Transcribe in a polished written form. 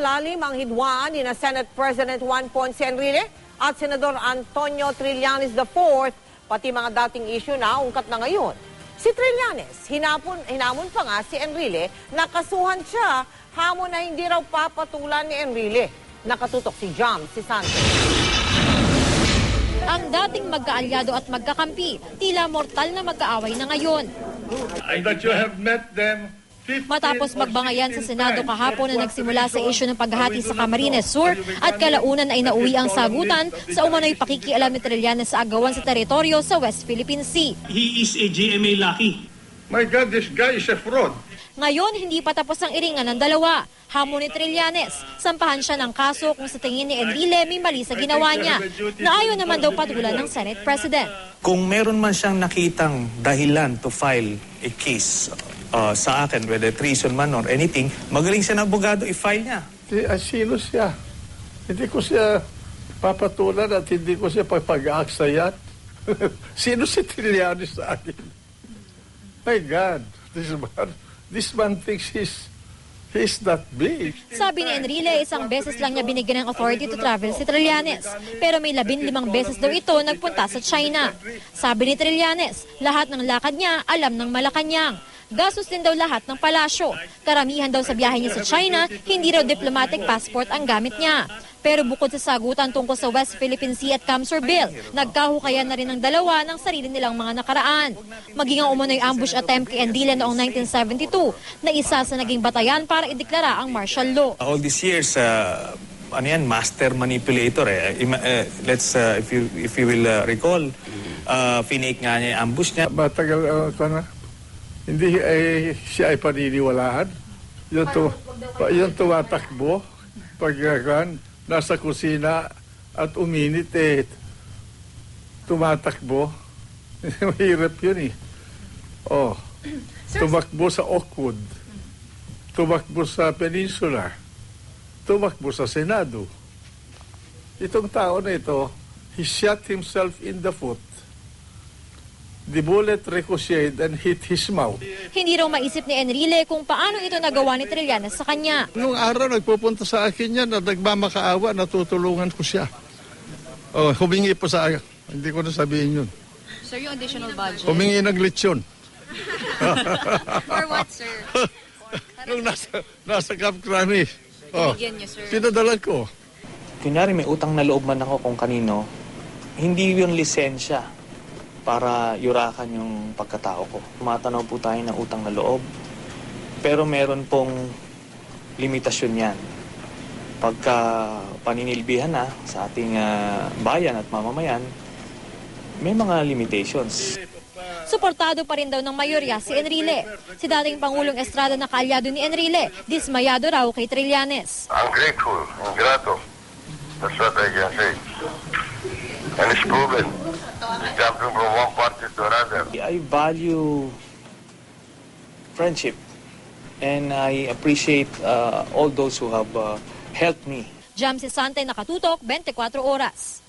Malalim ang hidwaan ni na Senate President Juan Ponce Enrile at Senador Antonio Trillanes IV, pati mga dating issue na ungkat na ngayon. Si Trillanes, hinamon pa nga si Enrile na kasuhan siya, hamon na hindi raw papatulan ni Enrile. Nakatutok si Jam, si Santos. Ang dating magkaalyado at magkakampi, tila mortal na magkaaway na ngayon. That you have met them. Matapos magbangayan sa Senado kahapon na nagsimula sa isyu ng paghahati sa Camarines Sur at kalaunan ay nauwi ang sagutan sa umano'y pakikialam ni Trillanes sa agawan sa teritoryo sa West Philippine Sea. He is a GMA lucky. My God, this guy is a fraud. Ngayon, hindi pa tapos ang iringan ng dalawa. Hamon ni Trillanes, sampahan siya ng kaso kung sa tingin ni Enrile may mali sa ginawa niya, na ayaw naman daw patulan ng Senate President. Kung meron man siyang nakitang dahilan to file a case sa akin, whether treason man or anything, magaling siya na abogado, i-file niya. Sino siya? Hindi ko siya papatulan at hindi ko siya papag-aaksayat. Sino si Trillanes sa akin? My God, this man thinks he's that big. Sabi ni Enrile, isang beses lang niya binigyan ng authority to travel si Trillanes. Pero may 15 beses daw ito nagpunta sa China. Sabi ni Trillanes, lahat ng lakad niya alam ng Malacanang. Gastos din daw lahat ng palasyo. Karamihan daw sa biyahe niya sa China, hindi raw diplomatic passport ang gamit niya. Pero bukod sa sagutan tungkol sa West Philippine Sea at Camsor Bill, nagkahukayan na rin ng dalawa ng sarili nilang mga nakaraan. Maging ang umunoy ambush attempt kay Enrile noong 1972 na isa sa naging batayan para ideklara ang martial law. All these years, master manipulator. If you will recall, finake nga niya yung ambush niya. Matagal hindi siya ay paniniwalaan. Yung tumatakbo pag nasa kusina at uminit tumatakbo. Mahirap yun eh. Tumakbo sa Oakwood, tumakbo sa Peninsula, tumakbo sa Senado. Itong tao na ito, he shot himself in the foot. The bullet ricocheted and hit his mouth. Hindi raw maisip ni Enrile kung paano ito nagawa ni Trillanes sa kanya. Nung araw nagpupunta sa akin yan at nagmamakaawa, natutulungan ko siya. Humingi po sa akin. Hindi ko na sabihin yun. Sir, yung additional budget? Humingi ng lechon. For what, sir? Nung nasa Camp Crami. Binigyan niyo, sir? Pinadala ko. Kunyari may utang na loob man ako kung kanino, hindi yun lisensya para yurakan yung pagkatao ko. Tumatanaw po tayo ng utang na loob, pero meron pong limitasyon yan. Pagka paninilbihan na sa ating bayan at mamamayan, may mga limitations. Suportado pa rin daw ng mayorya si Enrile. Si dating Pangulong Estrada na kaalyado ni Enrile, dismayado raw kay Trillanes. I'm grateful, ingrato. That's what I can say. And it's proven. Jumping from one party to another. I value friendship and I appreciate all those who have helped me. Jam si Sante, nakatutok, 24 oras.